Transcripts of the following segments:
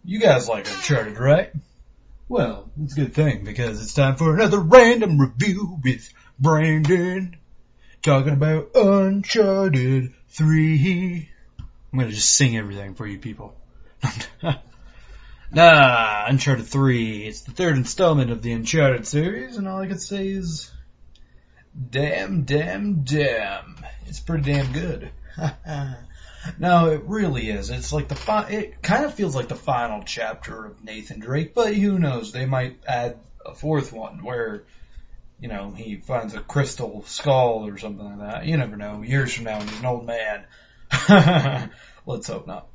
You guys like Uncharted, right? Well, it's a good thing because it's time for another random review with Brandon. Talking about Uncharted 3. I'm gonna just sing everything for you people. Uncharted 3. It's the third installment of the Uncharted series, and all I can say is, damn. It's pretty damn good. No, it really is. It's like it kind of feels like the final chapter of Nathan Drake, but who knows? They might add a fourth one where, you know, he finds a crystal skull or something like that. You never know. Years from now, when he's an old man. Let's hope not.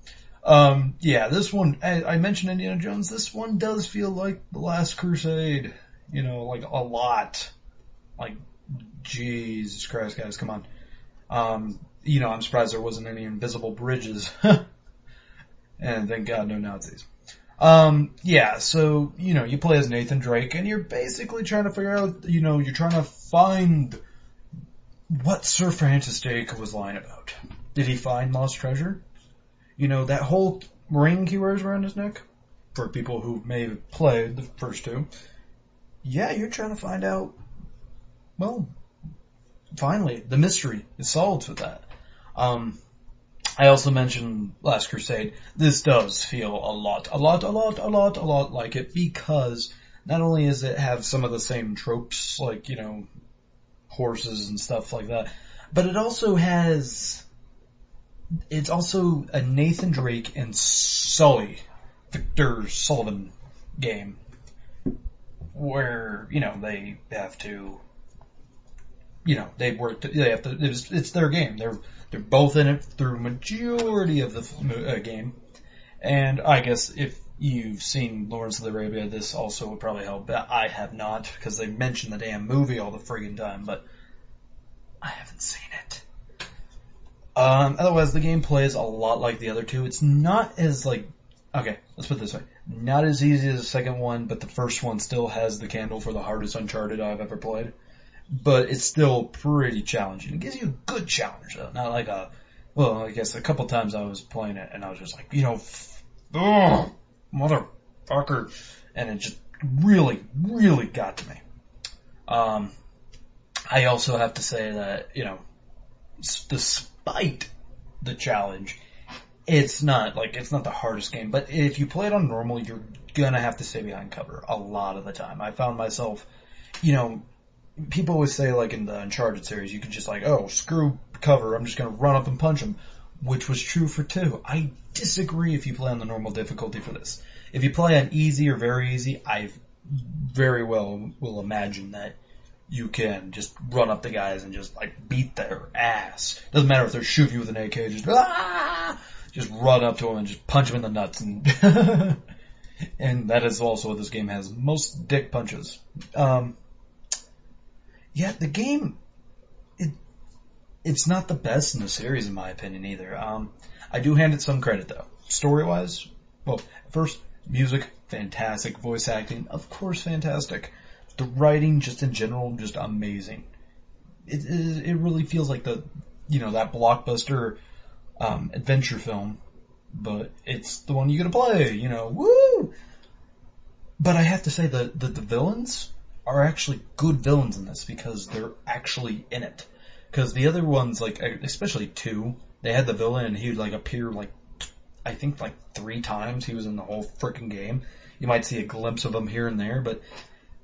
Yeah, this one, I mentioned Indiana Jones. This one does feel like The Last Crusade. You know, like a lot. Like, Jesus Christ, guys, come on. You know, I'm surprised there wasn't any invisible bridges. And thank God no Nazis. Yeah, so, you know, you play as Nathan Drake and you're basically trying to figure out, you know, you're trying to find what Sir Francis Drake was lying about. Did he find lost treasure? You know, that whole ring he wears around his neck? For people who may have played the first two. Yeah, you're trying to find out, well, finally, the mystery is solved with that. I also mentioned Last Crusade. This does feel a lot like it because not only does it have some of the same tropes, like, you know, horses and stuff like that, but it's also a Nathan Drake and Victor Sullivan game where, you know, they have to, you know, it's their game. They're both in it through majority of the game. And I guess if you've seen Lawrence of Arabia, this also would probably help. But I have not, because they mention the damn movie all the friggin' time, but I haven't seen it. Otherwise, the gameplay is a lot like the other two. It's not as, like, okay, let's put it this way. Not as easy as the second one, but the first one still has the candle for the hardest Uncharted I've ever played. But it's still pretty challenging. It gives you a good challenge, though. Not like I guess a couple times I was playing it and I was just like, you know, motherfucker. And it just really got to me. I also have to say that, you know, despite the challenge, it's not the hardest game. But if you play it on normal, you're gonna have to stay behind cover a lot of the time. I found myself, you know, people always say, like, in the Uncharted series, you can just, like, oh, screw cover, I'm just gonna run up and punch him, which was true for 2. I disagree if you play on the normal difficulty for this. If you play on easy or very easy, I very well will imagine that you can just run up the guys and just, like, beat their ass. Doesn't matter if they're shooting you with an AK, just run up to them and just punch them in the nuts. And that is also what this game has. Most dick punches. Yeah, the game, it's not the best in the series in my opinion either. I do hand it some credit though. Story-wise, well, first, music, fantastic. Voice acting, of course, fantastic. The writing, just in general, just amazing. It really feels like that blockbuster, adventure film, but it's the one you're gonna play, you know, woo! But I have to say the villains are actually good villains in this because they're actually in it. Because the other ones, like, especially 2, they had the villain and he would, like, appear, like, I think, like, 3 times he was in the whole frickin' game. You might see a glimpse of him here and there, but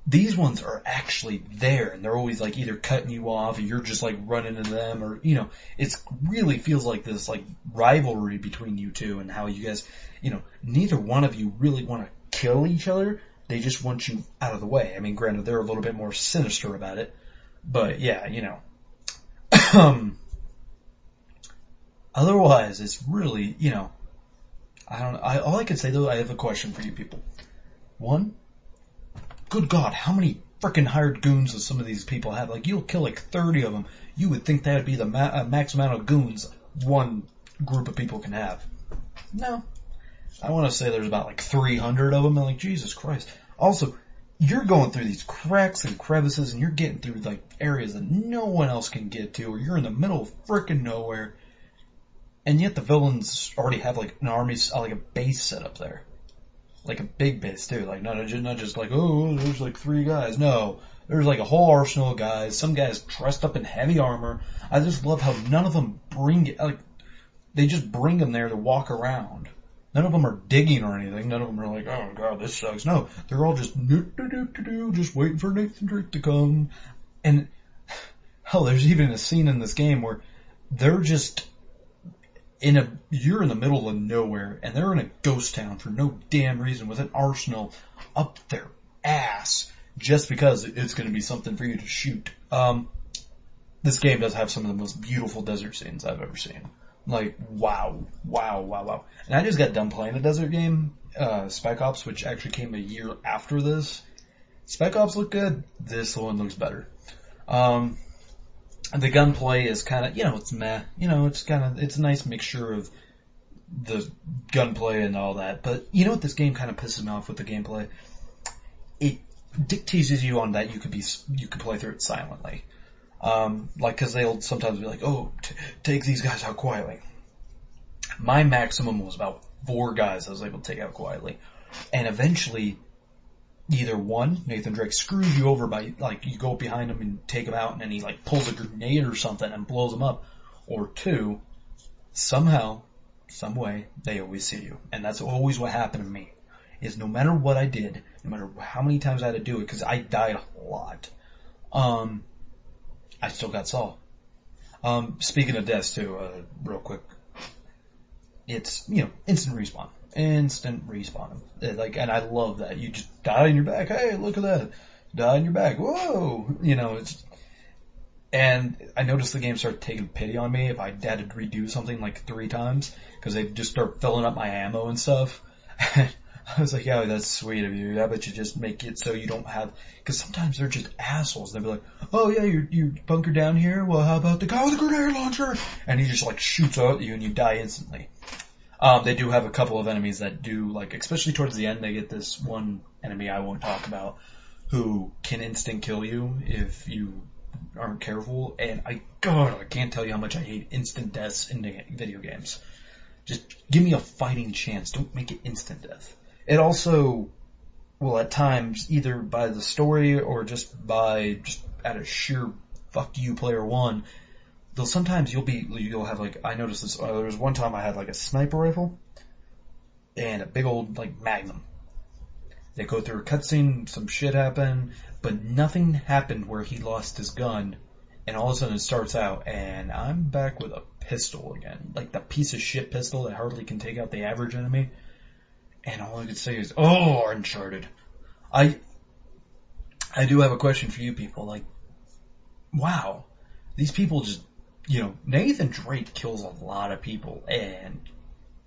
these ones are actually there and they're always, like, either cutting you off or you're just, like, running into them or, you know, it really feels like this, like, rivalry between you two and how you guys, you know, neither one of you really want to kill each other. They just want you out of the way. I mean, granted, they're a little bit more sinister about it. But, yeah, you know. Otherwise, it's really, you know, all I can say, though, I have a question for you people. 1, good God, how many frickin' hired goons does some of these people have? Like, you'll kill like 30 of them. You would think that would be the max amount of goons one group of people can have. No. I want to say there's about like 300 of them, and like, Jesus Christ. Also, you're going through these cracks and crevices, and you're getting through like areas that no one else can get to, or you're in the middle of frickin' nowhere. and yet the villains already have like an army, like a base set up there. Like a big base too, like not just like, oh, there's like 3 guys. No, there's like a whole arsenal of guys. Some guys dressed up in heavy armor. I just love how none of them they just bring them there to walk around. None of them are digging or anything. None of them are like, oh god, this sucks. No, they're all just just waiting for Nathan Drake to come. And hell, there's even a scene in this game where they're just you're in the middle of nowhere, and they're in a ghost town for no damn reason with an arsenal up their ass just because it's going to be something for you to shoot. This game does have some of the most beautiful desert scenes I've ever seen. Like, wow. And I just got done playing a desert game, Spec Ops, which actually came a year after this. Spec Ops looked good. This one looks better. The gunplay is kind of, it's meh. It's a nice mixture of the gunplay and all that. But you know what this game kind of pisses me off with the gameplay? It dictates you on that you could play through it silently. Cause they'll sometimes be like, oh, take these guys out quietly. My maximum was about 4 guys I was able to take out quietly. And eventually, either one, Nathan Drake screws you over by, you go behind him and take him out, and then he, pulls a grenade or something and blows him up. Or 2, somehow, some way, they always see you. And that's always what happened to me. Is no matter what I did, no matter how many times I had to do it, because I died a lot, I still got Saul. Speaking of deaths too, real quick, it's, instant respawn. Instant respawn. And I love that. You just die in your back. Hey, look at that. Die in your back. Whoa! And I noticed the game started taking pity on me if I had to redo something 3 times, because they'd just start filling up my ammo and stuff. I was like, yeah, that's sweet of you. How about you just make it so you don't have, because sometimes they're just assholes. They'll be like, oh yeah, you bunker down here? Well, how about the guy with the grenade launcher? And he just shoots at you and you die instantly. They do have a couple of enemies that do, especially towards the end, they get this one enemy I won't talk about who can instant kill you if you aren't careful. And I can't tell you how much I hate instant deaths in video games. Just give me a fighting chance. Don't make it instant death. It also will at times, either by the story or just out of sheer fuck you player 1, though sometimes you'll have I noticed this, there was one time I had a sniper rifle and a big old Magnum. They go through a cutscene, some shit happened, but nothing happened where he lost his gun, and all of a sudden it starts out and I'm back with a pistol again. The piece of shit pistol that hardly can take out the average enemy. And all I could say is, oh, Uncharted. I do have a question for you people. Wow. These people just, Nathan Drake kills a lot of people and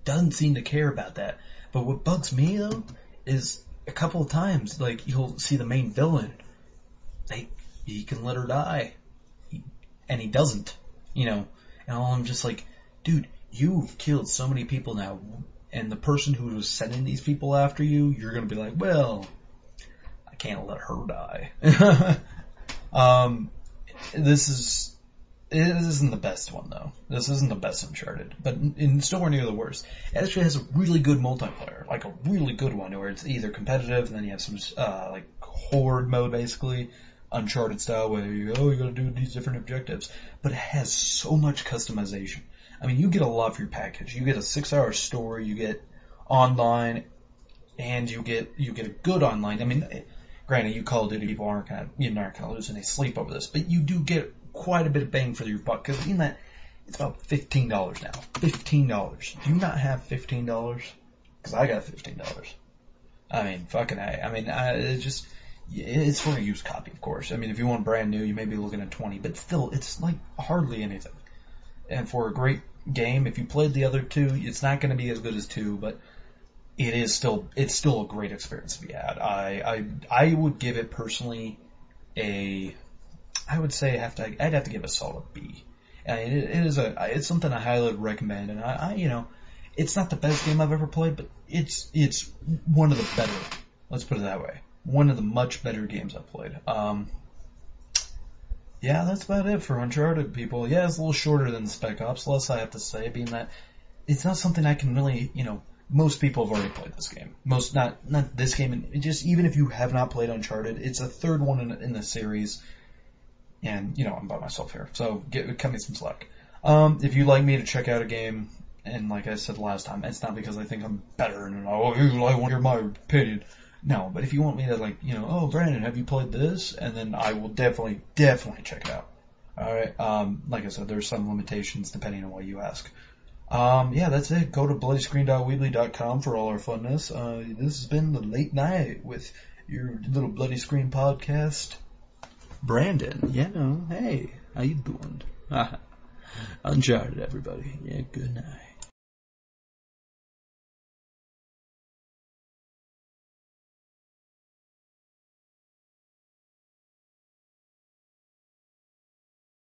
doesn't seem to care about that. But what bugs me, though, is a couple of times, you'll see the main villain. He can let her die. And he doesn't, And I'm just dude, you've killed so many people now. And the person who was sending these people after you, you're going to be well, I can't let her die. This isn't the best one, though. This isn't the best Uncharted, but it's nowhere near the worst. It actually has a really good multiplayer, a really good one, where it's either competitive, and then you have some, horde mode, basically, Uncharted style, where you gotta do these different objectives. But it has so much customization. I mean, you get a lot for your package. You get a 6-hour story, you get online, and you get a good online. I mean, granted, you Call of Duty people aren't gonna lose any sleep over this, but you do get quite a bit of bang for your buck, because in that, it's about $15 now. $15. Do you not have $15? Because I got $15. I mean, fucking A. I mean, it's for a used copy, of course. I mean, if you want brand new, you may be looking at 20, but still, it's hardly anything. And for a great game, if you played the other 2, it's not going to be as good as 2, but it's still a great experience to be had. I would give it personally I would say I'd have to give it a solid B. And it's something I highly recommend, and I it's not the best game I've ever played, but it's one of the better. Let's put it that way. One of the much better games I've played. Yeah, that's about it for Uncharted, people. Yeah, it's a little shorter than Spec Ops, less I have to say, being that it's not something I can really, most people have already played this game. Not this game, and just even if you have not played Uncharted, it's a third one in the series, and, I'm by myself here, so cut me some slack. If you'd like me to check out a game, and like I said last time, it's not because I think I'm better, and I want to hear my opinion. No, but if you want me to, oh, Brandon, have you played this? And then I will definitely check it out. Alright, like I said, there's some limitations depending on what you ask. Yeah, that's it. Go to bloodyscreen.weebly.com for all our funness. This has been the late night with your little Bloody Screen podcast. Brandon, hey, how you doing? Uncharted, everybody. Yeah, good night.